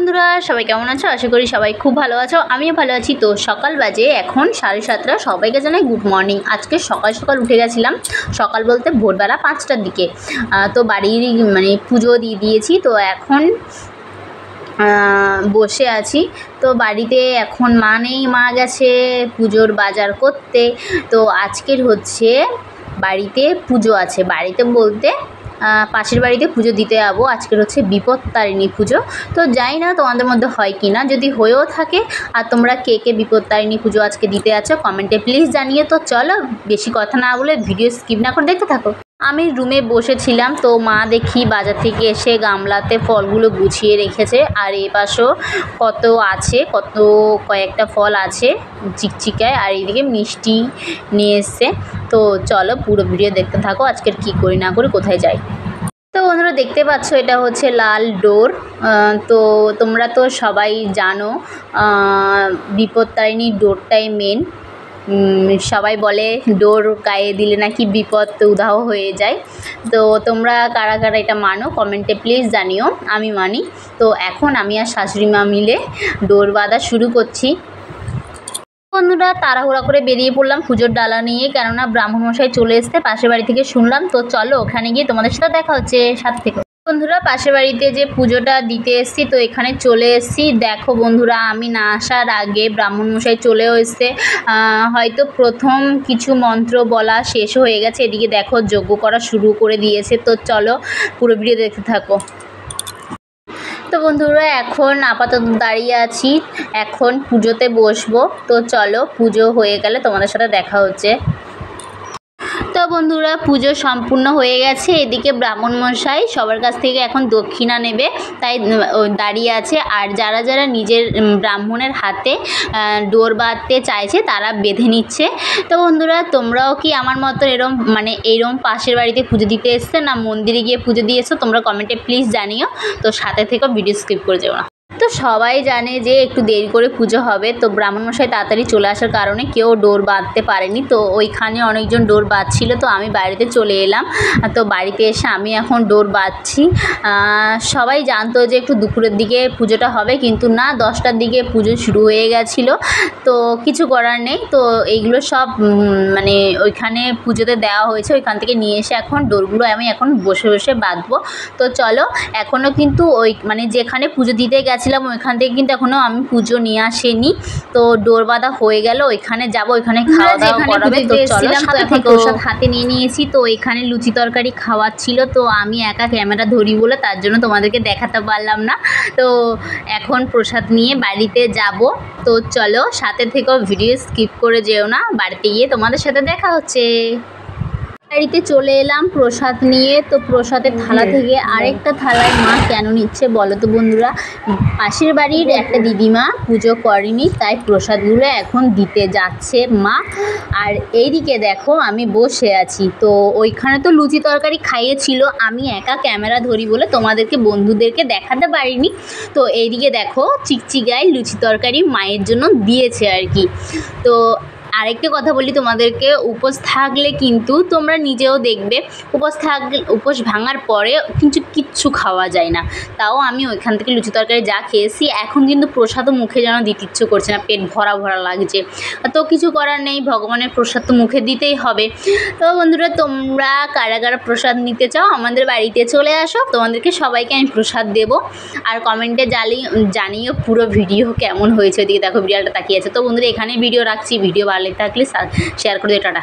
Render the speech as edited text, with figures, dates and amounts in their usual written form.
বন্ধুরা সবাই কেমন আছো? আশা করি সবাই খুব ভালো আছো। আমিও ভালো আছি। তো সকাল বাজে এখন 7:30। সবাইকে জানাই গুড মর্নিং। আজকে সকাল সকাল উঠে গেছিলাম, সকাল বলতে ভোরবেলা 5টার দিকে। তো বাড়ির পুজো দিয়ে দিয়েছি। তো এখন বসে আছি। তো বাড়িতে এখন মা নেই, মা গেছে পুজোর বাজার করতে। তো আজকের হচ্ছে বাড়িতে পুজো আছে, বাড়িতে বলতে পাশের বাড়িতে পুজো দিতে যাবো। আজকের হচ্ছে বিপত্তারিণী পুজো। তো জানি না তোমাদের মধ্যে হয় কি না, যদি হয়েও থাকে আর তোমরা কে কে বিপত্তারিণী পুজো আজকে দিতে আছো কমেন্টে প্লিজ জানিয়ে। তো চলো বেশি কথা না বলে ভিডিও স্কিপ না করে দেখতে থাকো। আমি রুমে বসেছিলাম, তো মা দেখি বাজার থেকে এসে গামলাতে ফলগুলো গুছিয়ে রেখেছে। আর এ পাশেও কয়েকটা ফল আছে চিকচিকায়, আর এইদিকে মিষ্টি নিয়ে এসছে। তো চলো পুরো ভিডিও দেখতে থাকো, আজকের কি করি না করি কোথায় যাই। তো বন্ধুরা দেখতে পাচ্ছ এটা হচ্ছে লাল ডোর। তো তোমরা তো সবাই জানো বিপত্তারিণী ডোরটাই মেন। সবাই বলে ডোর গায়ে দিলে নাকি বিপদ উধাও হয়ে যায়। তো তোমরা কারা কারা এটা মানো কমেন্টে প্লিজ জানিও। আমি মানি। তো এখন আমি আর শাশুড়ি মা মিলে ডোর বাঁধা শুরু করছি। বন্ধুরা তাড়াহুড়া করে বেরিয়ে পড়লাম পুজোর ডালা নিয়ে, কেননা ব্রাহ্মণমশাই চলে এসছে পাশের বাড়ি থেকে শুনলাম। তো চলো ওখানে গিয়ে তোমাদের সাথে দেখা হচ্ছে, সাথে থেকে। বন্ধুরা পাশের বাড়িতে যে পুজোটা দিতে এসেছি, তো এখানে চলে এসেছি। দেখো বন্ধুরা আমি না আসার আগে ব্রাহ্মণমশাই চলেও এসছে। হয়তো প্রথম কিছু মন্ত্র বলা শেষ হয়ে গেছে, এদিকে দেখো যজ্ঞ করা শুরু করে দিয়েছে। তো চলো পুরো ভিডিও দেখতে থাকো। তো বন্ধুরা এখন আপাতত দাঁড়িয়ে আছি, এখন পুজোতে বসবো। তো চলো পুজো হয়ে গেলে তোমাদের সাথে দেখা হচ্ছে। তো বন্ধুরা পুজো সম্পূর্ণ হয়ে গেছে। এদিকে ব্রাহ্মণমশাই সবার কাছ থেকে এখন দক্ষিণা নেবে, তাই দাঁড়িয়ে আছে। আর যারা যারা নিজের ব্রাহ্মণের হাতে ডোর বাঁধতে চাইছে তারা বেঁধে নিচ্ছে। তো বন্ধুরা তোমরাও কি আমার মতো এইরকম পাশের বাড়িতে পুজো দিতে এসছে, না মন্দিরে গিয়ে পুজো দিয়েছো? তোমরা কমেন্টে প্লিজ জানিও। তো সাথে থেকে ভিডিও স্কিপ করে যাও না। তো সবাই জানে যে একটু দেরি করে পুজো হবে। তো ব্রাহ্মণমশাই তাড়াতাড়ি চলে আসার কারণে কেউ ডোর বাঁধতে পারেনি। তো ওইখানে অনেকজন ডোর বাঁধছিল, তো আমি বাড়িতে চলে এলাম। তো বাড়িতে এসে আমি এখন ডোর বাঁধছি। সবাই জানতো যে একটু দুপুরের দিকে পুজোটা হবে, কিন্তু না 10টার দিকে পুজো শুরু হয়ে গেছিলো। তো কিছু করার নেই। তো এইগুলো সব ওইখানে পুজোতে দেওয়া হয়েছে, ওইখান থেকে নিয়ে এসে এখন ডোরগুলো আমি এখন বসে বসে বাঁধবো। তো চলো এখনও কিন্তু যেখানে পুজো দিতে গেছিলাম ওইখান থেকে কিন্তু এখনও আমি পুজো নিয়ে আসিনি। তো ডোর বাঁধা হয়ে গেল, ওইখানে যাবো, ওইখানে খাওয়া দাওয়া করাবে। তো চলো সাথে থেকে প্রসাদ হাতে নিয়ে নিয়েছি। তো এখানে লুচি তরকারি খাওয়াচ্ছিল, তো আমি একা ক্যামেরা ধরি বলে তার জন্য তোমাদেরকে দেখাতে পারলাম না। তো এখন প্রসাদ নিয়ে বাড়িতে যাব। তো চলো সাথে থেকেও ভিডিও স্কিপ করে যেও না, বাড়িতে গিয়ে তোমাদের সাথে দেখা হচ্ছে। বাড়িতে চলে এলাম প্রসাদ নিয়ে। তো প্রসাদের থালা থেকে আরেকটা থালায় মা কেন নিচ্ছে বলো তো বন্ধুরা? পাশের বাড়ির একটা দিদিমা পুজো করেনি, তাই প্রসাদগুলো এখন দিতে যাচ্ছে মা। আর এইদিকে দেখো আমি বসে আছি। তো ওইখানে তো লুচি তরকারি খাইয়েছিল, আমি একা ক্যামেরা ধরি বলে তোমাদেরকে বন্ধুদেরকে দেখাতে পারিনি। তো এইদিকে দেখো চিকচিকায় লুচি তরকারি মায়ের জন্য দিয়েছে আর কি। তো আরেকটা কথা বলি তোমাদেরকে, উপোস থাকলে কিন্তু তোমরা নিজেও দেখবে উপোস ভাঙার পরে কিন্তু কিচ্ছু খাওয়া যায় না। তাও আমি ওইখান থেকে লুচি তরকারি যা খেয়েছি, এখন কিন্তু প্রসাদও মুখে যেন দিতে ইচ্ছে করছে না, পেট ভরা ভরা লাগছে। তো কিছু করার নেই, ভগবানের প্রসাদ তো মুখে দিতেই হবে। তো বন্ধুরা তোমরা কারা কারা প্রসাদ নিতে চাও আমাদের বাড়িতে চলে আসো, তোমাদেরকে সবাইকে আমি প্রসাদ দেবো। আর কমেন্টে জানিও পুরো ভিডিও কেমন হয়েছে। ওদিকে দেখো ভিডিওটা তাকিয়ে আছে। তো বন্ধুরা এখানে ভিডিও রাখছি, ভিডিও ভালো থাকলে শেয়ার করে দিও। টাটা।